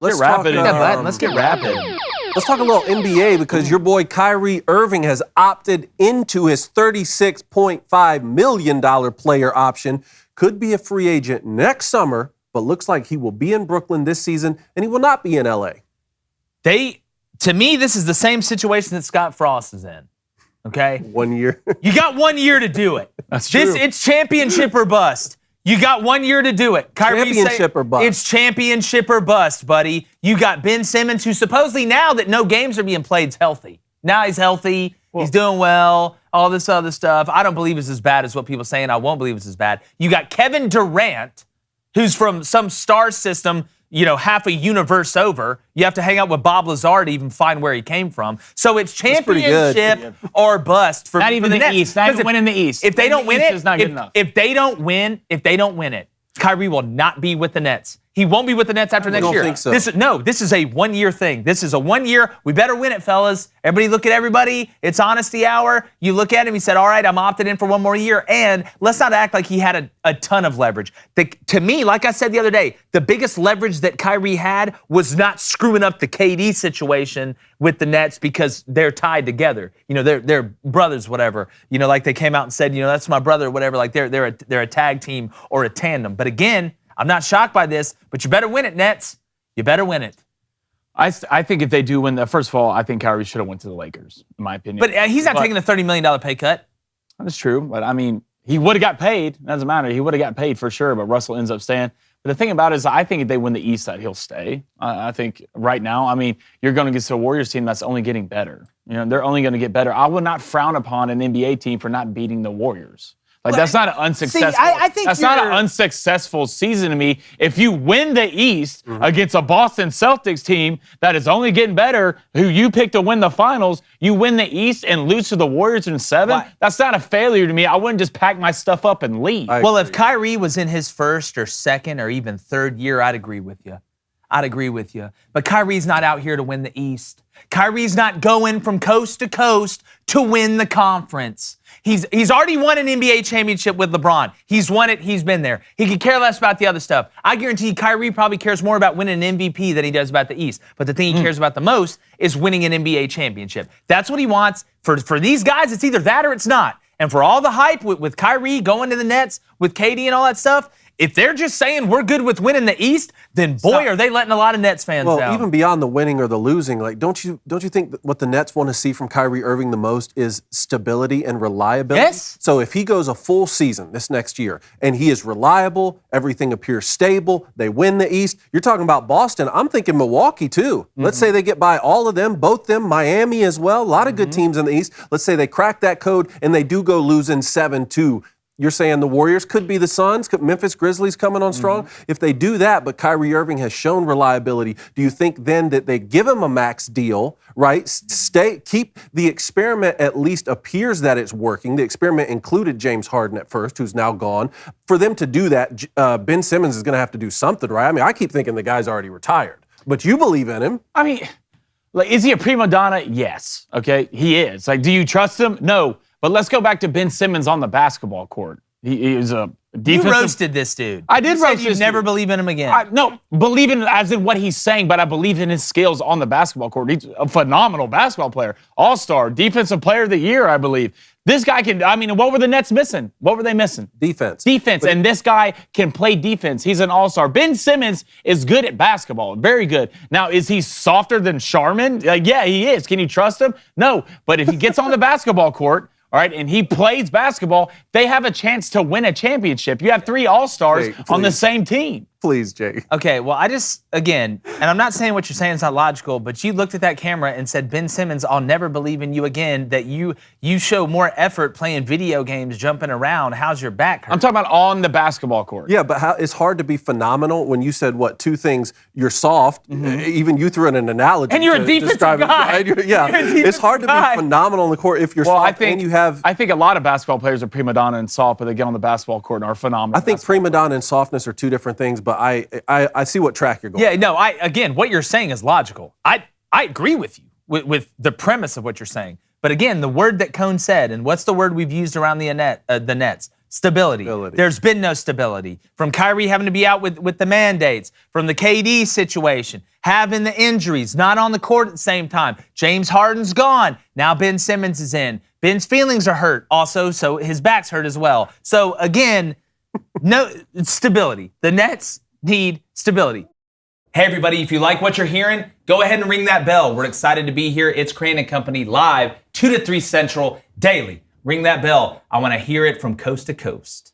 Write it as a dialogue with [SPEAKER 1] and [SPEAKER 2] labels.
[SPEAKER 1] Let's
[SPEAKER 2] get rapid.
[SPEAKER 3] Let's get rapid.
[SPEAKER 1] Let's talk a little NBA because your boy Kyrie Irving has opted into his $36.5 million player option. Could be a free agent next summer, but looks like he will be in Brooklyn this season and he will not be in LA.
[SPEAKER 3] To me, this is the same situation that Scott Frost is in. Okay?
[SPEAKER 1] 1 year.
[SPEAKER 3] You got 1 year to do it.
[SPEAKER 2] That's true.
[SPEAKER 3] It's championship or bust. You got 1 year to do it.
[SPEAKER 1] Championship or bust.
[SPEAKER 3] It's championship or bust, buddy. You got Ben Simmons, who supposedly now that no games are being played is healthy. Now he's healthy. He's doing well. All this other stuff. I don't believe it's as bad as what people are saying. I won't believe it's as bad. You got Kevin Durant, who's from some star system, half a universe over. You have to hang out with Bob Lazar to even find where he came from. So it's championship or bust for
[SPEAKER 2] not even
[SPEAKER 3] the
[SPEAKER 2] the East. Not even winning the East.
[SPEAKER 3] If they don't win it,
[SPEAKER 2] not good enough.
[SPEAKER 3] if they don't win it, Kyrie will not be with the Nets. He won't be with the Nets after next year.
[SPEAKER 1] I don't think so.
[SPEAKER 3] This is a 1 year thing. This is a 1 year. We better win it, fellas. Everybody look at everybody. It's honesty hour. You look at him. He said, all right, I'm opted in for 1 more year. And let's not act like he had a ton of leverage. To me, like I said the other day, the biggest leverage that Kyrie had was not screwing up the KD situation with the Nets because they're tied together. They're brothers, whatever. Like they came out and said, that's my brother, or whatever. Like they're a tag team or a tandem. But again, I'm not shocked by this, but you better win it, Nets. You better win it.
[SPEAKER 2] I think if they do win, first of all, I think Kyrie should have went to the Lakers, in my opinion.
[SPEAKER 3] But he's not taking a $30 million pay cut.
[SPEAKER 2] That's true, but I mean, he would have got paid. It doesn't matter. He would have got paid for sure, but Russell ends up staying. But the thing about it is, I think if they win the East side, he'll stay. I think right now, you're going to get to a Warriors team that's only getting better. They're only going to get better. I would not frown upon an NBA team for not beating the Warriors. That's not an unsuccessful.
[SPEAKER 3] I think
[SPEAKER 2] that's not an unsuccessful season to me. If you win the East against a Boston Celtics team that is only getting better, who you picked to win the finals, you win the East and lose to the Warriors in 7. That's not a failure to me. I wouldn't just pack my stuff up and leave.
[SPEAKER 3] Well, if Kyrie was in his first or second or even third year, I'd agree with you. But Kyrie's not out here to win the East. Kyrie's not going from coast to coast to win the conference. He's already won an NBA championship with LeBron. He's won it. He's been there. He could care less about the other stuff. I guarantee you Kyrie probably cares more about winning an MVP than he does about the East. But the thing he cares about the most is winning an NBA championship. That's what he wants. For these guys, it's either that or it's not. And for all the hype with Kyrie going to the Nets, with KD and all that stuff, if they're just saying we're good with winning the East, then boy, are they letting a lot of Nets fans down.
[SPEAKER 1] Well, even beyond the winning or the losing, don't you think that what the Nets want to see from Kyrie Irving the most is stability and reliability?
[SPEAKER 3] Yes.
[SPEAKER 1] So if he goes a full season this next year and he is reliable, everything appears stable, they win the East. You're talking about Boston. I'm thinking Milwaukee too. Let's say they get by all of them, both them, Miami as well. A lot of good teams in the East. Let's say they crack that code and they do go losing 7-2. You're saying the Warriors could be the Suns, could Memphis Grizzlies coming on strong? If they do that, but Kyrie Irving has shown reliability, do you think then that they give him a max deal, right? Keep the experiment at least appears that it's working. The experiment included James Harden at first, who's now gone. For them to do that, Ben Simmons is going to have to do something, right? I keep thinking the guy's already retired, but you believe in him.
[SPEAKER 2] Is he a prima donna? Yes. Okay, he is. Do you trust him? No. But let's go back to Ben Simmons on the basketball court. He is a defensive...
[SPEAKER 3] You roasted this dude.
[SPEAKER 2] I did roast this dude.
[SPEAKER 3] You never believe in him again.
[SPEAKER 2] No, believe in as in what he's saying, but I believe in his skills on the basketball court. He's a phenomenal basketball player. All-star, defensive player of the year, I believe. This guy can... what were the Nets missing? What were they missing?
[SPEAKER 1] Defense.
[SPEAKER 2] And this guy can play defense. He's an all-star. Ben Simmons is good at basketball. Very good. Now, is he softer than Sharman? Yeah, he is. Can you trust him? No. But if he gets on the basketball court... all right, and he plays basketball, they have a chance to win a championship. You have 3 all-stars on the same team.
[SPEAKER 1] Please, Jake.
[SPEAKER 3] Okay, well, again, and I'm not saying what you're saying is not logical, but you looked at that camera and said, Ben Simmons, I'll never believe in you again, that you show more effort playing video games, jumping around. How's your back hurt?
[SPEAKER 2] I'm talking about on the basketball court.
[SPEAKER 1] Yeah, but it's hard to be phenomenal when you said, 2 things, you're soft, even you threw in an analogy.
[SPEAKER 2] And you're a defensive guy.
[SPEAKER 1] It's hard to be phenomenal on the court if you're soft and you have...
[SPEAKER 2] I think a lot of basketball players are prima donna and soft, but they get on the basketball court and are phenomenal.
[SPEAKER 1] I think prima donna and softness are 2 different things, but I see what track you're going.
[SPEAKER 3] Yeah, no, again, what you're saying is logical. I agree with you with the premise of what you're saying. But again, the word that Cone said, and what's the word we've used around the Nets? Stability.
[SPEAKER 1] Stability.
[SPEAKER 3] There's been no stability. From Kyrie having to be out with the mandates, from the KD situation, having the injuries, not on the court at the same time. James Harden's gone. Now Ben Simmons is in. Ben's feelings are hurt also, so his back's hurt as well. So again, no stability. The Nets need stability. Hey everybody, if you like what you're hearing, go ahead and ring that bell. We're excited to be here. It's Crane & Company live 2 to 3 Central daily. Ring that bell. I want to hear it from coast to coast.